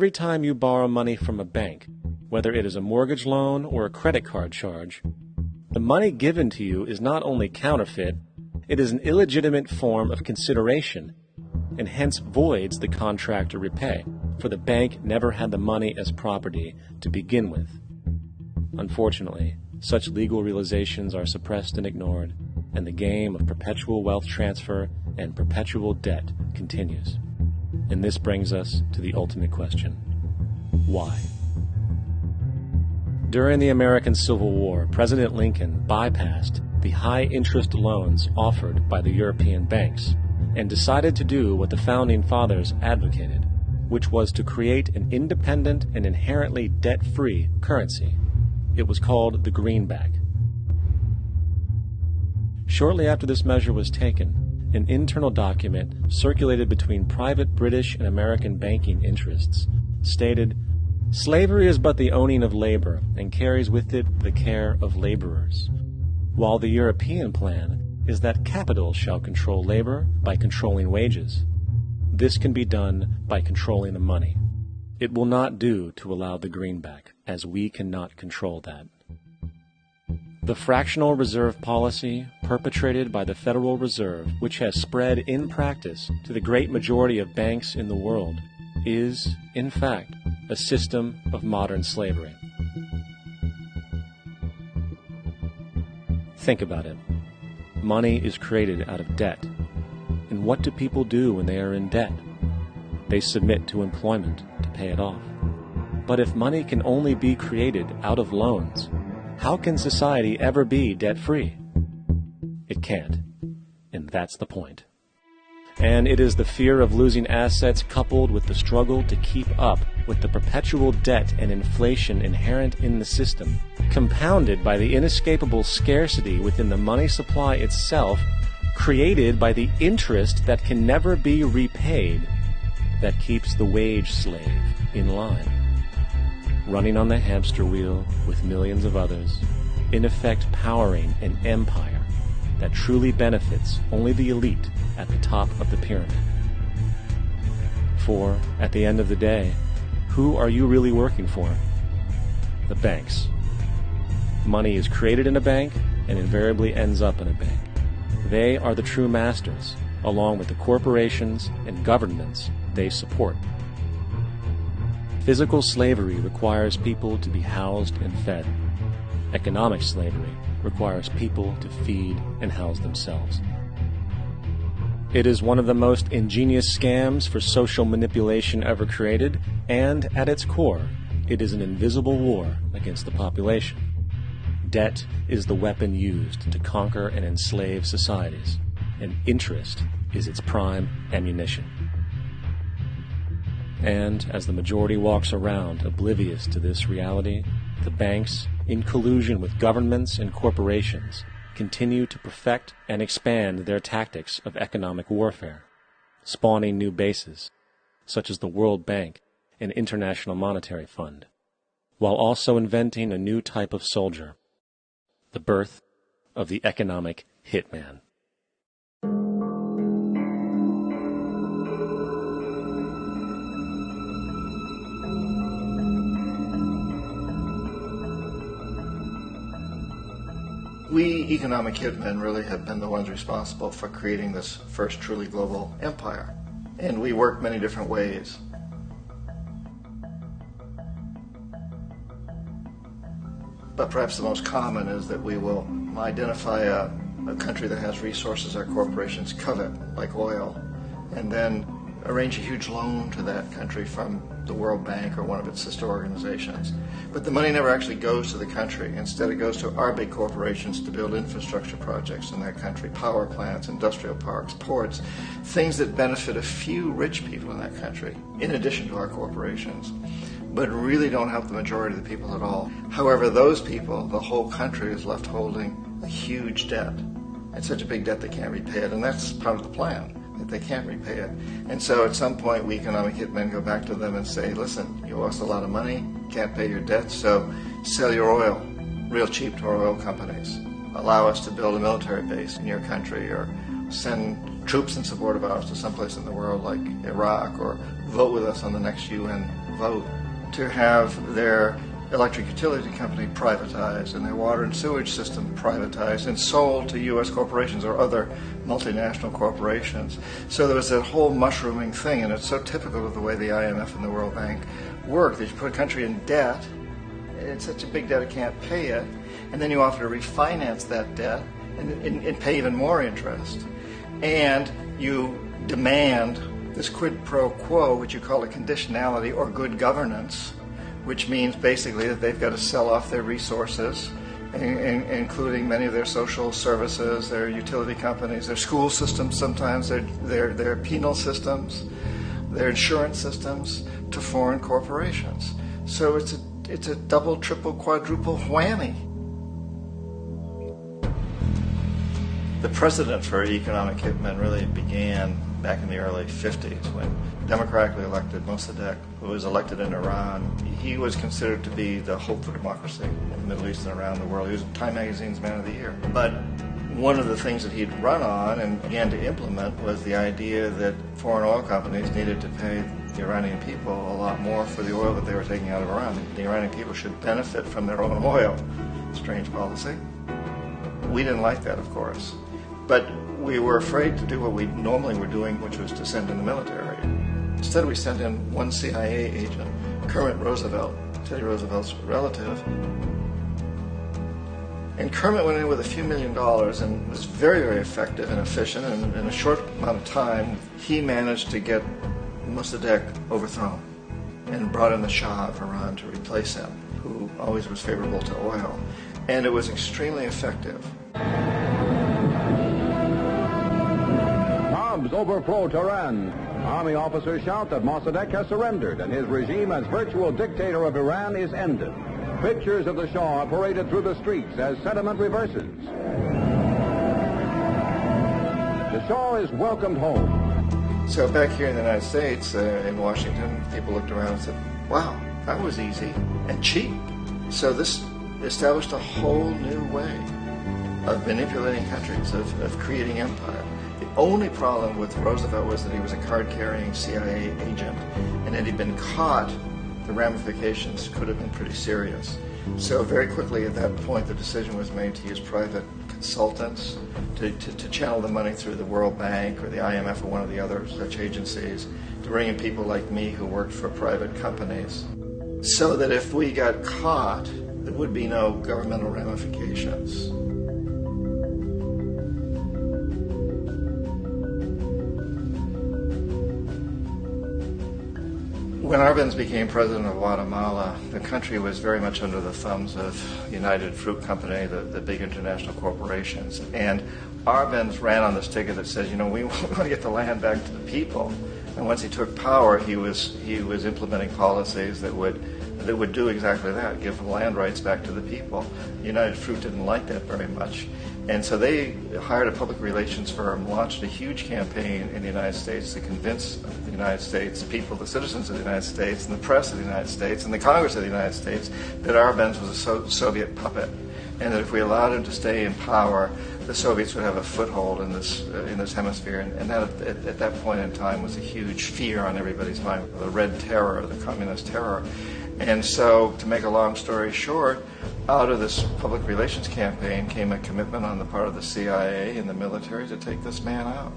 Every time you borrow money from a bank, whether it is a mortgage loan or a credit card charge, the money given to you is not only counterfeit, it is an illegitimate form of consideration and hence voids the contract to repay, for the bank never had the money as property to begin with. Unfortunately, such legal realizations are suppressed and ignored, and the game of perpetual wealth transfer and perpetual debt continues. And this brings us to the ultimate question: why? During the American Civil War, President Lincoln bypassed the high-interest loans offered by the European banks and decided to do what the Founding Fathers advocated, which was to create an independent and inherently debt-free currency. It was called the greenback. Shortly after this measure was taken, an internal document circulated between private British and American banking interests stated, "Slavery is but the owning of labor and carries with it the care of laborers, while the European plan is that capital shall control labor by controlling wages. This can be done by controlling the money. It will not do to allow the greenback, as we cannot control that." The fractional reserve policy perpetrated by the Federal Reserve, which has spread in practice to the great majority of banks in the world, is, in fact, a system of modern slavery. Think about it. Money is created out of debt. And what do people do when they are in debt? They submit to employment to pay it off. But if money can only be created out of loans, how can society ever be debt-free? It can't. And that's the point. And it is the fear of losing assets coupled with the struggle to keep up with the perpetual debt and inflation inherent in the system, compounded by the inescapable scarcity within the money supply itself, created by the interest that can never be repaid, that keeps the wage slave in line, running on the hamster wheel with millions of others, in effect powering an empire that truly benefits only the elite at the top of the pyramid. For, at the end of the day, who are you really working for? The banks. Money is created in a bank and invariably ends up in a bank. They are the true masters, along with the corporations and governments they support. Physical slavery requires people to be housed and fed. Economic slavery requires people to feed and house themselves. It is one of the most ingenious scams for social manipulation ever created, and at its core, it is an invisible war against the population. Debt is the weapon used to conquer and enslave societies, and interest is its prime ammunition. And as the majority walks around oblivious to this reality, the banks, in collusion with governments and corporations, continue to perfect and expand their tactics of economic warfare, spawning new bases, such as the World Bank and International Monetary Fund, while also inventing a new type of soldier, the birth of the economic hitman. We economic hitmen really have been the ones responsible for creating this first truly global empire. And we work many different ways. But perhaps the most common is that we will identify a country that has resources our corporations covet, like oil, and then arrange a huge loan to that country from the World Bank or one of its sister organizations. But the money never actually goes to the country. Instead, it goes to our big corporations to build infrastructure projects in that country, power plants, industrial parks, ports, things that benefit a few rich people in that country, in addition to our corporations, but really don't help the majority of the people at all. However, those people, the whole country is left holding a huge debt. It's such a big debt they can't repay it, and that's part of the plan, that they can't repay it. And so at some point, we economic hitmen go back to them and say, listen, you owe us a lot of money, can't pay your debts, so sell your oil real cheap to our oil companies. Allow us to build a military base in your country, or send troops in support of ours to someplace in the world like Iraq, or vote with us on the next UN vote to have their electric utility company privatized and their water and sewage system privatized and sold to U.S. corporations or other multinational corporations. So there was that whole mushrooming thing, and it's so typical of the way the IMF and the World Bank work, that you put a country in debt, it's such a big debt it can't pay it, and then you offer to refinance that debt and pay even more interest. And you demand this quid pro quo, which you call a conditionality or good governance, which means basically that they've got to sell off their resources, including many of their social services, their utility companies, their school systems sometimes, their penal systems, their insurance systems, to foreign corporations. So it's a double, triple, quadruple whammy. The precedent for economic hitmen really began back in the early 50s when democratically elected Mossadegh, who was elected in Iran, he was considered to be the hope for democracy in the Middle East and around the world. He was Time Magazine's Man of the Year. But one of the things that he'd run on and began to implement was the idea that foreign oil companies needed to pay the Iranian people a lot more for the oil that they were taking out of Iran. The Iranian people should benefit from their own oil. Strange policy. We didn't like that, of course. But we were afraid to do what we normally were doing, which was to send in the military. Instead, we sent in one CIA agent, Kermit Roosevelt, Teddy Roosevelt's relative. And Kermit went in with a few $1 million and was very, very effective and efficient. And in a short amount of time, he managed to get Mossadegh overthrown and brought in the Shah of Iran to replace him, who always was favorable to oil. And it was extremely effective. Bombs overflow Tehran. Army officers shout that Mossadegh has surrendered and his regime as virtual dictator of Iran is ended. Pictures of the Shah are paraded through the streets as sentiment reverses. The Shah is welcomed home. So back here in the United States, in Washington, people looked around and said, wow, that was easy and cheap. So this established a whole new way of manipulating countries, of creating empire. The only problem with Roosevelt was that he was a card-carrying CIA agent, and had he been caught, the ramifications could have been pretty serious. So very quickly at that point, the decision was made to use private consultants to channel the money through the World Bank or the IMF or one of the other such agencies, to bring in people like me who worked for private companies, so that if we got caught, there would be no governmental ramifications. When Arbenz became president of Guatemala, the country was very much under the thumbs of United Fruit Company, the big international corporations. And Arbenz ran on this ticket that says, we want to get the land back to the people. And once he took power, he was implementing policies that would do exactly that, give the land rights back to the people. United Fruit didn't like that very much. And so they hired a public relations firm, launched a huge campaign in the United States to convince the United States people, the citizens of the United States, and the press of the United States, and the Congress of the United States, that Arbenz was a Soviet puppet, and that if we allowed him to stay in power, the Soviets would have a foothold in this hemisphere. And that, at that point in time, was a huge fear on everybody's mind, the Red Terror, the Communist terror. And so, to make a long story short, out of this public relations campaign came a commitment on the part of the CIA and the military to take this man out.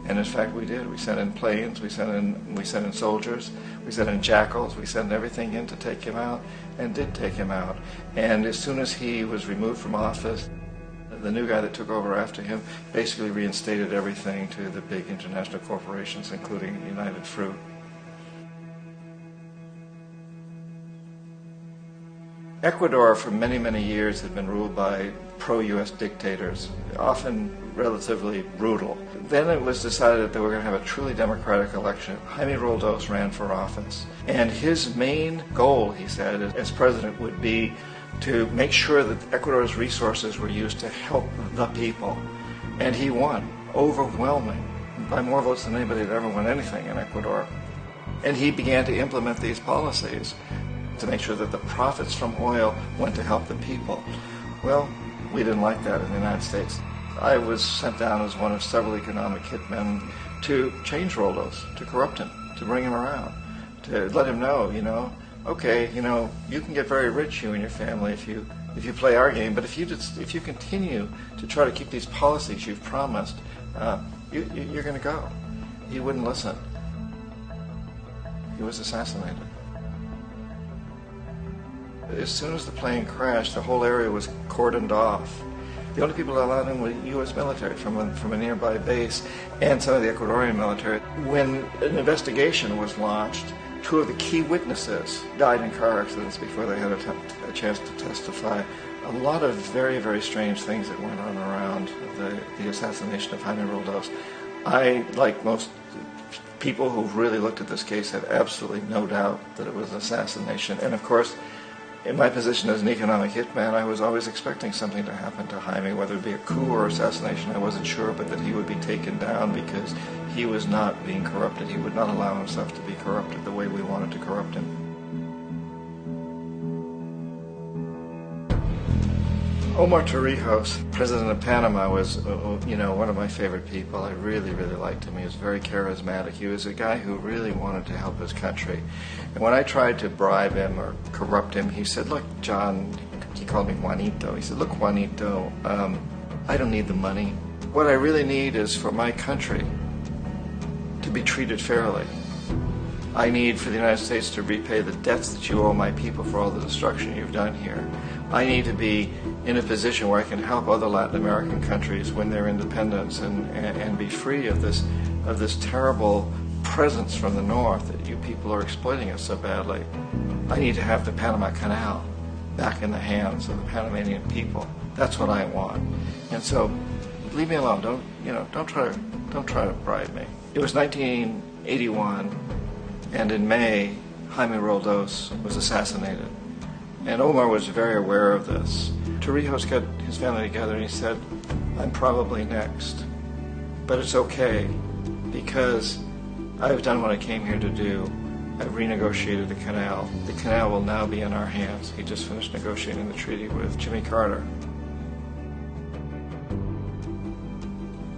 And in fact, we did. We sent in planes, we sent in soldiers, we sent in jackals, we sent everything in to take him out, and did take him out. And as soon as he was removed from office, the new guy that took over after him basically reinstated everything to the big international corporations, including United Fruit. Ecuador for many, many years had been ruled by pro-U.S. dictators, often relatively brutal. Then it was decided that they were going to have a truly democratic election. Jaime Roldos ran for office. And his main goal, he said, as president would be to make sure that Ecuador's resources were used to help the people. And he won, overwhelming, by more votes than anybody had ever won anything in Ecuador. And he began to implement these policies to make sure that the profits from oil went to help the people. Well, we didn't like that in the United States. I was sent down as one of several economic hitmen to change Roldos, to corrupt him, to bring him around, to let him know, okay, you know, you can get very rich, you and your family, if you play our game, but if you continue to try to keep these policies you've promised, you're going to go. He wouldn't listen. He was assassinated. As soon as the plane crashed, the whole area was cordoned off. The only people allowed in were U.S. military from a nearby base and some of the Ecuadorian military. When an investigation was launched, two of the key witnesses died in car accidents before they had a chance to testify. A lot of very, very strange things that went on around the assassination of Jaime Roldos. I, like most people who've really looked at this case, had absolutely no doubt that it was an assassination. And of course, in my position as an economic hitman, I was always expecting something to happen to Jaime, whether it be a coup or assassination, I wasn't sure, but that he would be taken down because he was not being corrupted. He would not allow himself to be corrupted the way we wanted to corrupt him. Omar Torrijos, president of Panama, was, one of my favorite people. I really, really liked him. He was very charismatic. He was a guy who really wanted to help his country. And when I tried to bribe him or corrupt him, he said, look, John, he called me Juanito. He said, look, Juanito, I don't need the money. What I really need is for my country to be treated fairly. I need for the United States to repay the debts that you owe my people for all the destruction you've done here. I need to be in a position where I can help other Latin American countries win their independence and be free of this terrible presence from the north that you people are exploiting us so badly. I need to have the Panama Canal back in the hands of the Panamanian people. That's what I want. And so, leave me alone. Don't try to bribe me. It was 1981, and in May, Jaime Roldos was assassinated. And Omar was very aware of this. Torrijos got his family together and he said, I'm probably next, but it's okay because I've done what I came here to do. I've renegotiated the canal. The canal will now be in our hands. He just finished negotiating the treaty with Jimmy Carter.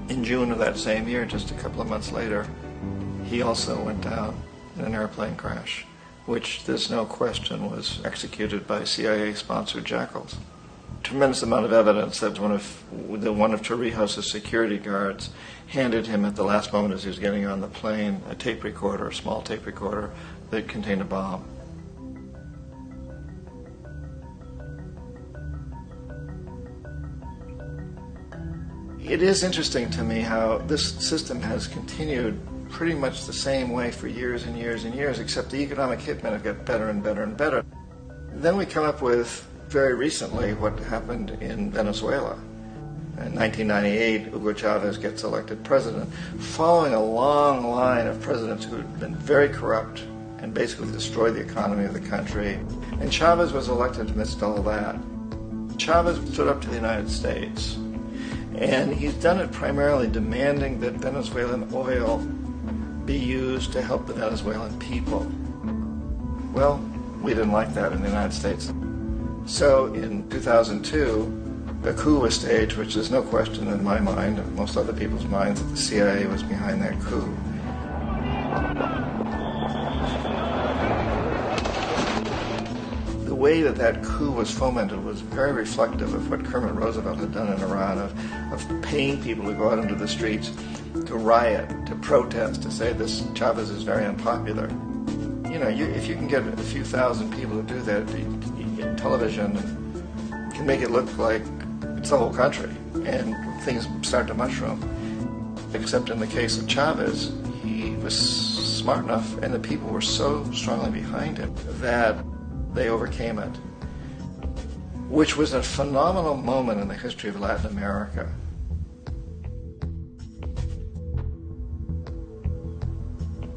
In June of that same year, just a couple of months later, he also went down in an airplane crash, which there's no question was executed by CIA-sponsored jackals. Tremendous amount of evidence that one of Torrijos' security guards handed him at the last moment as he was getting on the plane a tape recorder, a small tape recorder that contained a bomb. It is interesting to me how this system has continued pretty much the same way for years and years and years, except the economic hitmen have got better and better and better. Then we come up with, very recently, what happened in Venezuela. In 1998, Hugo Chavez gets elected president, following a long line of presidents who had been very corrupt and basically destroyed the economy of the country. And Chavez was elected amidst all that. Chavez stood up to the United States, and he's done it primarily demanding that Venezuelan oil be used to help the Venezuelan people. Well, we didn't like that in the United States. So in 2002, a coup was staged, which there's no question in my mind, and most other people's minds, that the CIA was behind that coup. The way that coup was fomented was very reflective of what Kermit Roosevelt had done in Iran, of paying people to go out into the streets, to riot, to protest, to say this Chavez is very unpopular. If you can get a few thousand people to do that, television can make it look like it's the whole country, and things start to mushroom. Except in the case of Chavez, he was smart enough, and the people were so strongly behind him that they overcame it, which was a phenomenal moment in the history of Latin America.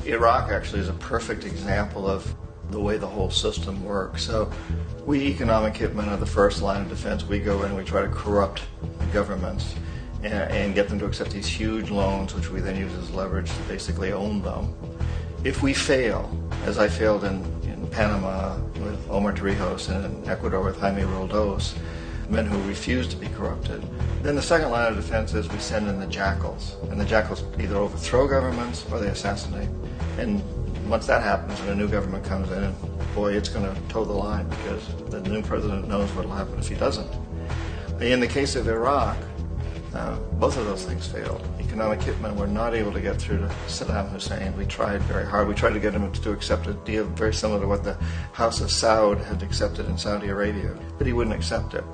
Iraq actually is a perfect example of the way the whole system works. So we economic hitmen are the first line of defense. We go in and we try to corrupt governments and get them to accept these huge loans, which we then use as leverage to basically own them. If we fail, as I failed in Panama with Omar Torrijos and in Ecuador with Jaime Roldos, men who refuse to be corrupted, then the second line of defense is we send in the jackals. And the jackals either overthrow governments or they assassinate. And once that happens and a new government comes in, and boy, it's going to toe the line because the new president knows what will happen if he doesn't. In the case of Iraq, both of those things failed. Economic hitmen were not able to get through to Saddam Hussein. We tried very hard. We tried to get him to accept a deal very similar to what the House of Saud had accepted in Saudi Arabia, but he wouldn't accept it.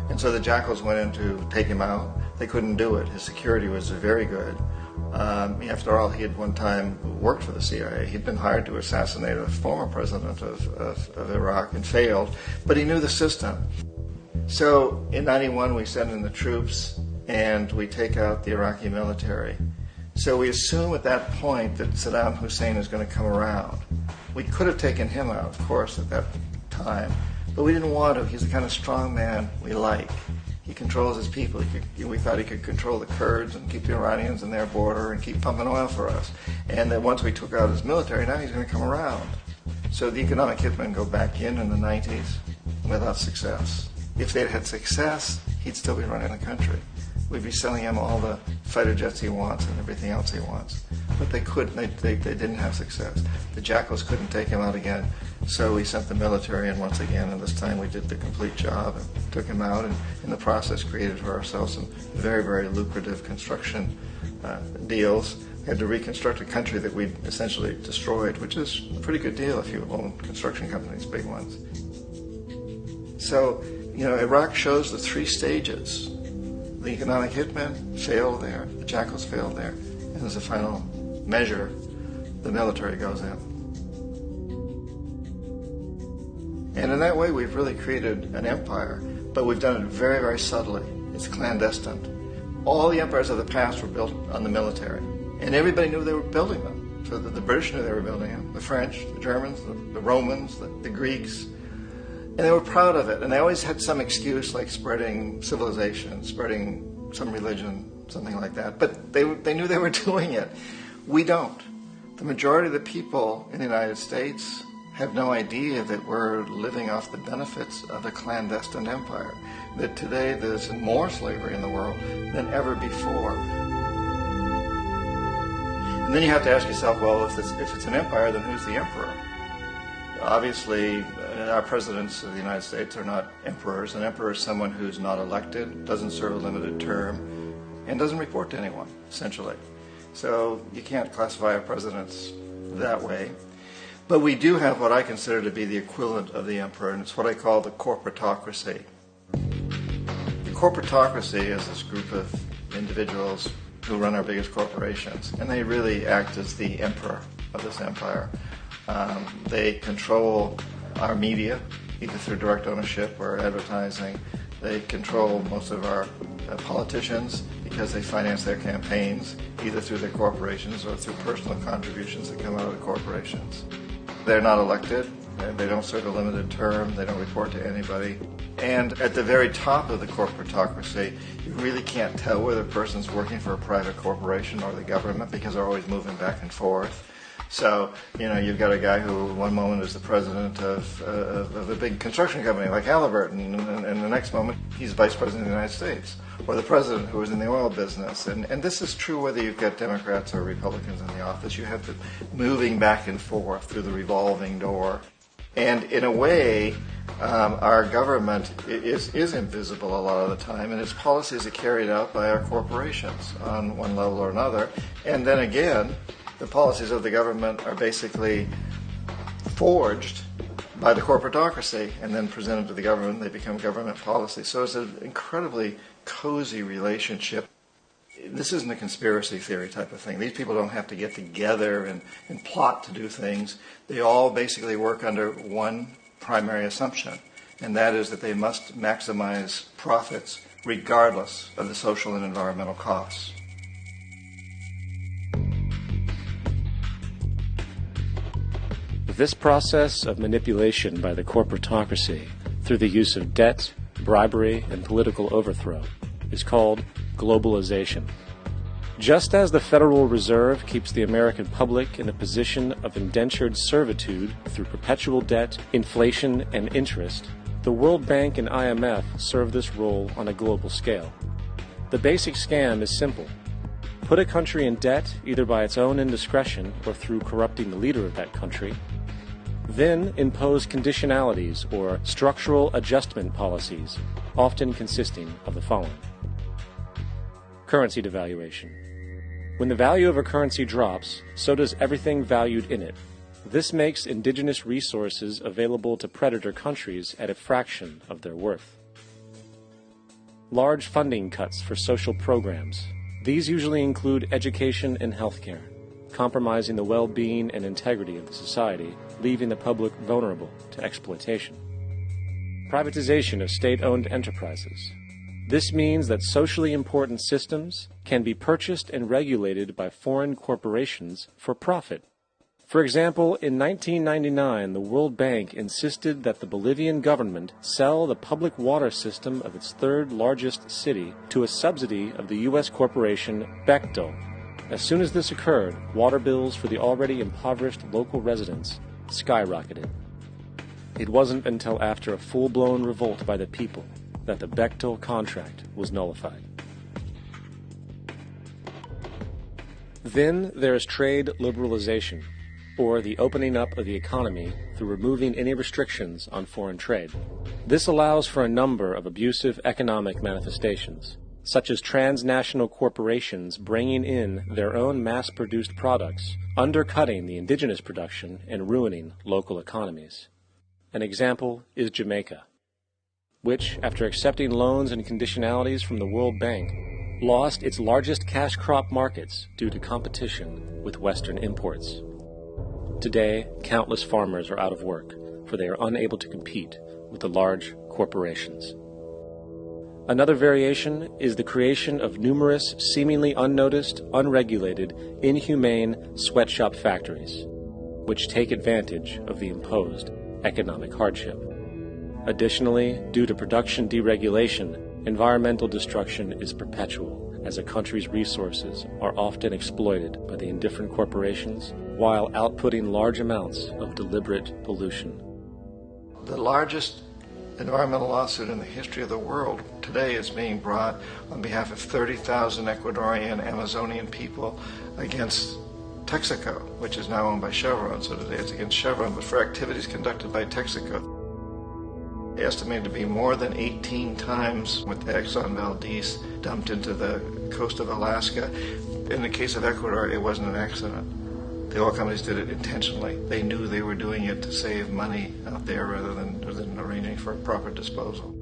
And so the Jackals went in to take him out. They couldn't do it. His security was very good. After all, he had one time worked for the CIA. He'd been hired to assassinate a former president of Iraq and failed, but he knew the system. So in 91, we send in the troops and we take out the Iraqi military. So we assume at that point that Saddam Hussein is going to come around. We could have taken him out, of course, at that time, but we didn't want to. He's the kind of strong man we like. He controls his people. We thought he could control the Kurds and keep the Iranians in their border and keep pumping oil for us. And that once we took out his military, now he's going to come around. So the economic hitmen go back in the 90s without success. If they'd had success, he'd still be running the country. We'd be selling him all the fighter jets he wants and everything else he wants. But they couldn't. They didn't have success. The Jackals couldn't take him out again, so we sent the military in once again, and this time we did the complete job and took him out, and in the process created for ourselves some very, very lucrative construction deals. We had to reconstruct a country that we'd essentially destroyed, which is a pretty good deal if you own construction companies, big ones. So, Iraq shows the three stages. The economic hitmen failed there, the Jackals failed there, and as a final measure, the military goes in. And in that way, we've really created an empire, but we've done it very, very subtly. It's clandestine. All the empires of the past were built on the military, and everybody knew they were building them. So the British knew they were building them, the French, the Germans, the Romans, the Greeks. And they were proud of it, and they always had some excuse like spreading civilization, spreading some religion, something like that. But they knew they were doing it. We don't. The majority of the people in the United States have no idea that we're living off the benefits of a clandestine empire, that today there's more slavery in the world than ever before. And then you have to ask yourself, well, if it's an empire, then who's the emperor? Obviously, our presidents of the United States are not emperors. An emperor is someone who's not elected, doesn't serve a limited term, and doesn't report to anyone, essentially. So you can't classify our presidents that way. But we do have what I consider to be the equivalent of the emperor, and it's what I call the corporatocracy. The corporatocracy is this group of individuals who run our biggest corporations, and they really act as the emperor of this empire. They control our media, either through direct ownership or advertising. They control most of our politicians because they finance their campaigns, either through their corporations or through personal contributions that come out of the corporations. They're not elected. They don't serve a limited term. They don't report to anybody. And at the very top of the corporatocracy, you really can't tell whether a person's working for a private corporation or the government because they're always moving back and forth. So, you've got a guy who one moment is the president of a big construction company like Halliburton, and the next moment he's vice president of the United States, or the president who is in the oil business. And this is true whether you've got Democrats or Republicans in the office. You have to moving back and forth through the revolving door. And in a way, our government is invisible a lot of the time, and its policies are carried out by our corporations on one level or another. And then again, the policies of the government are basically forged by the corporatocracy and then presented to the government. They become government policy. So it's an incredibly cozy relationship. This isn't a conspiracy theory type of thing. These people don't have to get together and plot to do things. They all basically work under one primary assumption, and that is that they must maximize profits regardless of the social and environmental costs. This process of manipulation by the corporatocracy through the use of debt, bribery, and political overthrow is called globalization. Just as the Federal Reserve keeps the American public in a position of indentured servitude through perpetual debt, inflation, and interest, the World Bank and IMF serve this role on a global scale. The basic scam is simple. put a country in debt either by its own indiscretion or through corrupting the leader of that country, then impose conditionalities or structural adjustment policies, often consisting of the following. Currency devaluation. When the value of a currency drops, so does everything valued in it. This makes indigenous resources available to predator countries at a fraction of their worth. Large funding cuts for social programs. These usually include education and healthcare, compromising the well-being and integrity of the society, leaving the public vulnerable to exploitation. Privatization of state-owned enterprises. This means that socially important systems can be purchased and regulated by foreign corporations for profit. For example, in 1999, the World Bank insisted that the Bolivian government sell the public water system of its third largest city to a subsidy of the U.S. corporation Bechtel. As soon as this occurred, water bills for the already impoverished local residents skyrocketed. It wasn't until after a full-blown revolt by the people that the Bechtel contract was nullified. Then there is trade liberalization, or the opening up of the economy through removing any restrictions on foreign trade. This allows for a number of abusive economic manifestations, such as transnational corporations bringing in their own mass-produced products, undercutting the indigenous production and ruining local economies. An example is Jamaica, which, after accepting loans and conditionalities from the World Bank, lost its largest cash crop markets due to competition with Western imports. Today, countless farmers are out of work, for they are unable to compete with the large corporations. Another variation is the creation of numerous, seemingly unnoticed, unregulated, inhumane sweatshop factories, which take advantage of the imposed economic hardship. Additionally, due to production deregulation, environmental destruction is perpetual, as a country's resources are often exploited by the indifferent corporations while outputting large amounts of deliberate pollution. The largest environmental lawsuit in the history of the world today is being brought on behalf of 30,000 Ecuadorian Amazonian people against Texaco, which is now owned by Chevron. So today it's against Chevron, but for activities conducted by Texaco. Estimated to be more than 18 times what the Exxon Valdez dumped into the coast of Alaska. In the case of Ecuador, it wasn't an accident. The oil companies did it intentionally. They knew they were doing it to save money out there rather than arranging for proper disposal.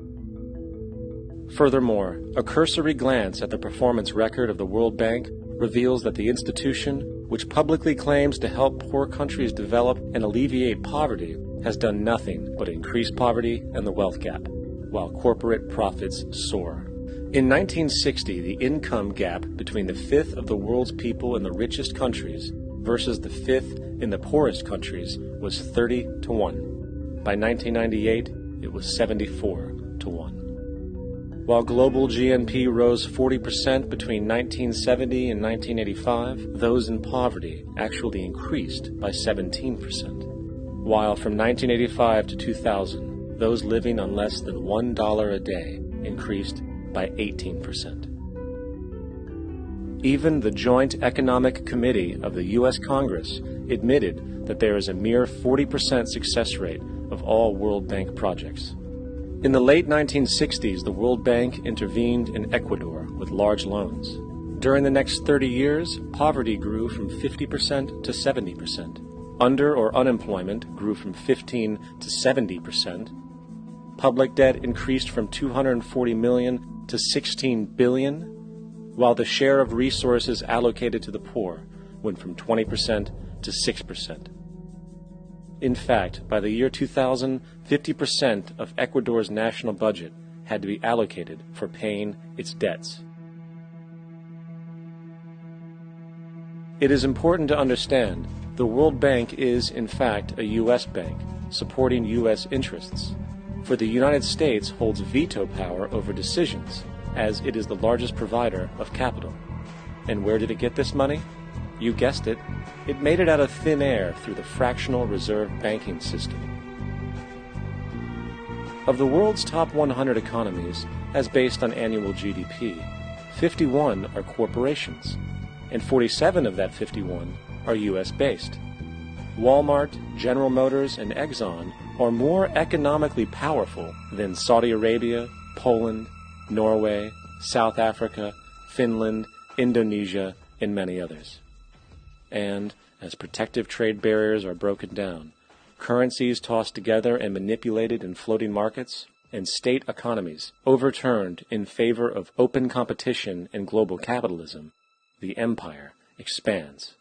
Furthermore, a cursory glance at the performance record of the World Bank reveals that the institution, which publicly claims to help poor countries develop and alleviate poverty, has done nothing but increase poverty and the wealth gap, while corporate profits soar. In 1960, the income gap between the fifth of the world's people in the richest countries versus the fifth in the poorest countries was 30 to 1. By 1998, it was 74 to 1. While global GNP rose 40% between 1970 and 1985, those in poverty actually increased by 17%. While from 1985 to 2000, those living on less than $1 a day increased by 18%. Even the Joint Economic Committee of the U.S. Congress admitted that there is a mere 40% success rate of all World Bank projects. In the late 1960s, the World Bank intervened in Ecuador with large loans. During the next 30 years, poverty grew from 50% to 70%. Under or unemployment grew from 15 to 70%. Public debt increased from $240 million to $16 billion, while the share of resources allocated to the poor went from 20% to 6%. In fact, by the year 2000, 50% of Ecuador's national budget had to be allocated for paying its debts. It is important to understand the World Bank is, in fact, a U.S. bank, supporting U.S. interests, for the United States holds veto power over decisions, as it is the largest provider of capital. And where did it get this money? You guessed it. It made it out of thin air through the fractional reserve banking system. Of the world's top 100 economies, as based on annual GDP, 51 are corporations. and 47 of that 51 are U.S.-based. Walmart, General Motors, and Exxon are more economically powerful than Saudi Arabia, Poland, Norway, South Africa, Finland, Indonesia, and many others. And as protective trade barriers are broken down, currencies tossed together and manipulated in floating markets, and state economies overturned in favor of open competition and global capitalism, the empire expands.